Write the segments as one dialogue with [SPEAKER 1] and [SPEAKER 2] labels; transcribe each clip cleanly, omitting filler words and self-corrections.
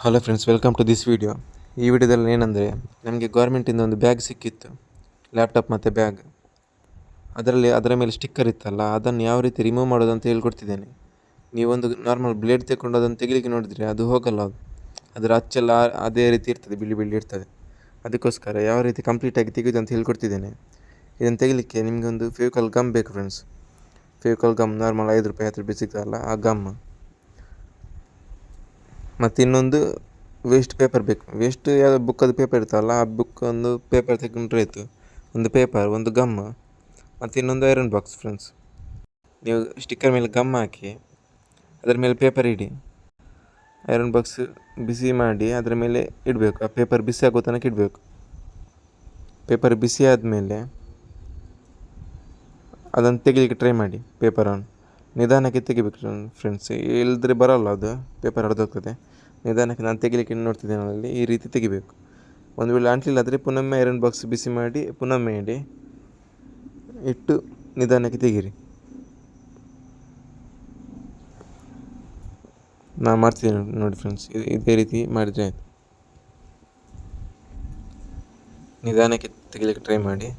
[SPEAKER 1] Hello friends, welcome to this video. ಈ ವಿಡಿಯೋದಲ್ಲಿ ಏನಂದರೆ, ನಮಗೆ ಗೌರ್ಮೆಂಟಿಂದ ಒಂದು ಬ್ಯಾಗ್ ಸಿಕ್ಕಿತ್ತು, ಲ್ಯಾಪ್ಟಾಪ್ ಮತ್ತು ಬ್ಯಾಗ್. ಅದರ ಮೇಲೆ ಸ್ಟಿಕ್ಕರ್ ಇತ್ತಲ್ಲ, ಅದನ್ನು ಯಾವ ರೀತಿ ರಿಮೂವ್ ಮಾಡೋದು ಅಂತ ಹೇಳ್ಕೊಡ್ತಿದ್ದೇನೆ. ನೀವೊಂದು ನಾರ್ಮಲ್ ಬ್ಲೇಡ್ ತೆಗೊಂಡು ಅದನ್ನು ತೆಗಿಲಿಕ್ಕೆ ನೋಡಿದರೆ ಅದು ಹೋಗಲ್ಲ. ಅದರ ಅಚ್ಚೆಲ್ಲ ಅದೇ ರೀತಿ ಇರ್ತದೆ, ಬಿಳಿ ಬಿಳಿ ಇರ್ತದೆ. ಅದಕ್ಕೋಸ್ಕರ ಯಾವ ರೀತಿ ಕಂಪ್ಲೀಟಾಗಿ ತೆಗೆಯೋದು ಅಂತ ಹೇಳ್ಕೊಡ್ತಿದ್ದೇನೆ. ಇದನ್ನು ತೆಗಿಲಿಕ್ಕೆ ನಿಮಗೆ ಒಂದು ಫೆವಿಕಾಲ್ ಗಮ್ ಬೇಕು ಫ್ರೆಂಡ್ಸ್. ಫೆವಿಕಾಲ್ ಗಮ್ ನಾರ್ಮಲ್ 5 ರೂಪಾಯಿ 10 ರೂಪಾಯಿ ಸಿಗ್ತದಲ್ಲ, ಆ ಗಮ್. ಮತ್ತು ಇನ್ನೊಂದು ವೇಸ್ಟ್ ಪೇಪರ್ ಬೇಕು. ವೇಸ್ಟ್ ಯಾವುದೋ ಬುಕ್ಕದು ಪೇಪರ್ ಇರ್ತಲ್ಲ, ಆ ಬುಕ್ ಒಂದು ಪೇಪರ್ ತೆಗೊಂಡ್ರೆ ಆಯಿತು. ಒಂದು ಪೇಪರ್, ಒಂದು ಗಮ್, ಮತ್ತು ಇನ್ನೊಂದು ಐರನ್ ಬಾಕ್ಸ್ ಫ್ರೆಂಡ್ಸ್. ನೀವು ಸ್ಟಿಕ್ಕರ್ ಮೇಲೆ ಗಮ್ ಹಾಕಿ ಅದರ ಮೇಲೆ ಪೇಪರ್ ಇಡಿ. ಐರನ್ ಬಾಕ್ಸ್ ಬಿಸಿ ಮಾಡಿ ಅದರ ಮೇಲೆ ಇಡಬೇಕು. ಆ ಪೇಪರ್ ಬಿಸಿ ಆಗೋ ತನಕ ಇಡಬೇಕು. ಪೇಪರ್ ಬಿಸಿ ಆದಮೇಲೆ ಅದನ್ನು ತೆಗಿಲಿಕ್ಕೆ ಟ್ರೈ ಮಾಡಿ. ಪೇಪರನ್ನು ನಿಧಾನಕ್ಕೆ ತೆಗಿಬೇಕು ಫ್ರೆಂಡ್ಸ್, ಇಲ್ಲದ್ರೆ ಬರೋಲ್ಲ, ಅದು ಪೇಪರ್ ಹರಿದೋಗ್ತದೆ. ನಿಧಾನಕ್ಕೆ ನಾನು ತೆಗಿಲಿಕ್ಕೆ ನೋಡ್ತಿದ್ದೇನೆ, ಅಲ್ಲಿ ಈ ರೀತಿ ತೆಗಿಬೇಕು. ಒಂದು ವೇಳೆ ಅಂಟಲಿಲ್ಲ ಆದರೆ ಪುನೊಮ್ಮೆ ಐರನ್ ಬಾಕ್ಸ್ ಬಿಸಿ ಮಾಡಿ ಪುನೊಮ್ಮೆ ಇಟ್ಟು ನಿಧಾನಕ್ಕೆ ತೆಗೀರಿ. ನಾನು ಮಾಡ್ತಿದ್ದೇನೆ ನೋಡಿ ಫ್ರೆಂಡ್ಸ್, ಇದೇ ರೀತಿ ಮಾಡಿದರೆ ಆಯಿತು. ನಿಧಾನಕ್ಕೆ ತೆಗಿಲಿಕ್ಕೆ ಟ್ರೈ ಮಾಡಿ.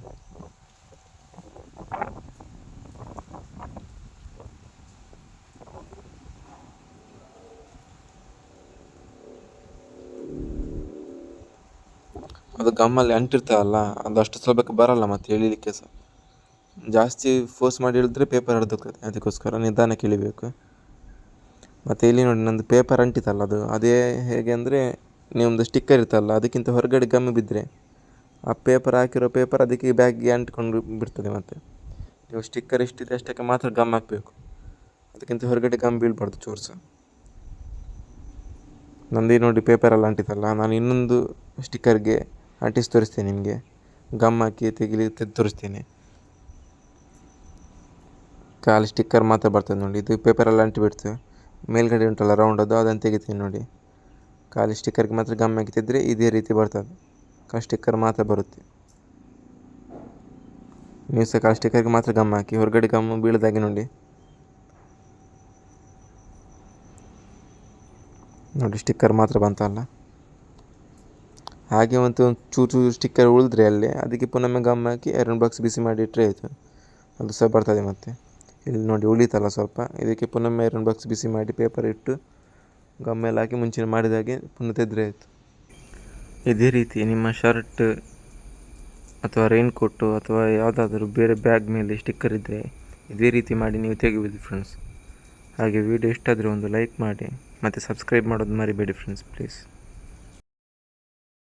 [SPEAKER 1] ಅದು ಗಮ್ಮಲ್ಲಿ ಅಂಟಿರ್ತಾವಲ್ಲ, ಅದು ಅಷ್ಟು ಸುಲಭಕ್ಕೆ ಬರೋಲ್ಲ, ಮತ್ತು ಎಳಿಲಿಕ್ಕೆ ಸಹ ಜಾಸ್ತಿ ಫೋರ್ಸ್ ಮಾಡಿ ಇಳಿದ್ರೆ ಪೇಪರ್ ಹರಿದೋಗ್ತದೆ. ಅದಕ್ಕೋಸ್ಕರ ನಿಧಾನಕ್ಕೆ ಇಳಿಬೇಕು. ಮತ್ತು ಇಲ್ಲಿ ನೋಡಿ, ನಂದು ಪೇಪರ್ ಅಂಟಿತಲ್ಲ, ಅದು ಅದೇ ಹೇಗೆ ಅಂದರೆ, ನೀವೊಂದು ಸ್ಟಿಕ್ಕರ್ ಇರ್ತಲ್ಲ, ಅದಕ್ಕಿಂತ ಹೊರಗಡೆ ಗಮ್ ಬಿದ್ದರೆ ಆ ಪೇಪರ್ ಹಾಕಿರೋ ಪೇಪರ್ ಅದಕ್ಕೆ ಬ್ಯಾಗ್ಗೆ ಅಂಟಿಕೊಂಡು ಬಿಡ್ತದೆ. ಮತ್ತು ನೀವು ಸ್ಟಿಕ್ಕರ್ ಎಷ್ಟಿದೆ ಅಷ್ಟಕ್ಕೆ ಮಾತ್ರ ಗಮ್ ಹಾಕಬೇಕು, ಅದಕ್ಕಿಂತ ಹೊರಗಡೆ ಗಮ್ ಬೀಳ್ಬಾರ್ದು ಚೂರು ಸಹ. ನಂದು ನೋಡಿ ಪೇಪರೆಲ್ಲ ಅಂಟಿತಲ್ಲ, ನಾನು ಇನ್ನೊಂದು ಸ್ಟಿಕ್ಕರ್ಗೆ ಅಂಟಿಸಿ ತೋರಿಸ್ತೇನೆ ನಿಮಗೆ. ಗಮ್ ಹಾಕಿ ತೆಗೆದು ತೋರಿಸ್ತೇನೆ. ಖಾಲಿ ಸ್ಟಿಕ್ಕರ್ ಮಾತ್ರ ಬರ್ತದೆ ನೋಡಿ, ಇದು ಪೇಪರೆಲ್ಲ ಅಂಟಿಬಿಡ್ತದೆ. ಮೇಲ್ಗಡೆ ಉಂಟಲ್ಲ ರೌಂಡ್, ಅದನ್ನು ತೆಗಿತೀನಿ ನೋಡಿ. ಖಾಲಿ ಸ್ಟಿಕ್ಕರ್ಗೆ ಮಾತ್ರ ಗಮ್ ಹಾಕಿ ತೆಗೆದ್ರೆ ಇದೇ ರೀತಿ ಬರ್ತದೆ. ಸ್ಟಿಕ್ಕರ್ ಮಾತ್ರ ಬರುತ್ತೆ. ನೀವು ಸಹ ಖಾಲಿ ಸ್ಟಿಕ್ಕರ್ಗೆ ಮಾತ್ರ ಗಮ್ ಹಾಕಿ, ಹೊರಗಡೆ ಗಮ್ ಬೀಳದಾಗೆ ನೋಡಿ. ಸ್ಟಿಕ್ಕರ್ ಮಾತ್ರ ಬಂತಲ್ಲ. ಹಾಗೆ ಒಂದು ಚೂರು ಸ್ಟಿಕ್ಕರ್ ಉಳಿದ್ರೆ ಅಲ್ಲಿ, ಅದಕ್ಕೆ ಪುನೊಮ್ಮೆ ಗಮ್ ಹಾಕಿ ಐರನ್ ಬಾಕ್ಸ್ ಬಿಸಿ ಮಾಡಿ ಇಟ್ಟರೆ ಆಯಿತು, ಅದು ಸಹ ಬರ್ತದೆ. ಮತ್ತು ಇಲ್ಲಿ ನೋಡಿ ಉಳಿತಲ್ಲ ಸ್ವಲ್ಪ, ಇದಕ್ಕೆ ಪುನೊಮ್ಮೆ ಐರನ್ ಬಾಕ್ಸ್ ಬಿಸಿ ಮಾಡಿ ಪೇಪರ್ ಇಟ್ಟು ಗಮ್ಮೆಲ್ಲ ಹಾಕಿ ಮುಂಚೆ ಮಾಡಿದಾಗೆ ಪುನಃ ತೆಗೆದ್ರೆ ಆಯಿತು. ಇದೇ ರೀತಿ ನಿಮ್ಮ ಶರ್ಟ್ ಅಥವಾ ರೈನ್ ಕೋಟು ಅಥವಾ ಯಾವುದಾದ್ರೂ ಬೇರೆ ಬ್ಯಾಗ್ ಮೇಲೆ ಸ್ಟಿಕ್ಕರ್ ಇದ್ದರೆ ಇದೇ ರೀತಿ ಮಾಡಿ ನೀವು ತೆಗಿಬೋದು ಫ್ರೆಂಡ್ಸ್. ಹಾಗೆ ವಿಡಿಯೋ ಇಷ್ಟ ಆದರೆ ಒಂದು ಲೈಕ್ ಮಾಡಿ, ಮತ್ತು ಸಬ್ಸ್ಕ್ರೈಬ್ ಮಾಡೋದು ಮರಿಬೇಡಿ ಫ್ರೆಂಡ್ಸ್, ಪ್ಲೀಸ್.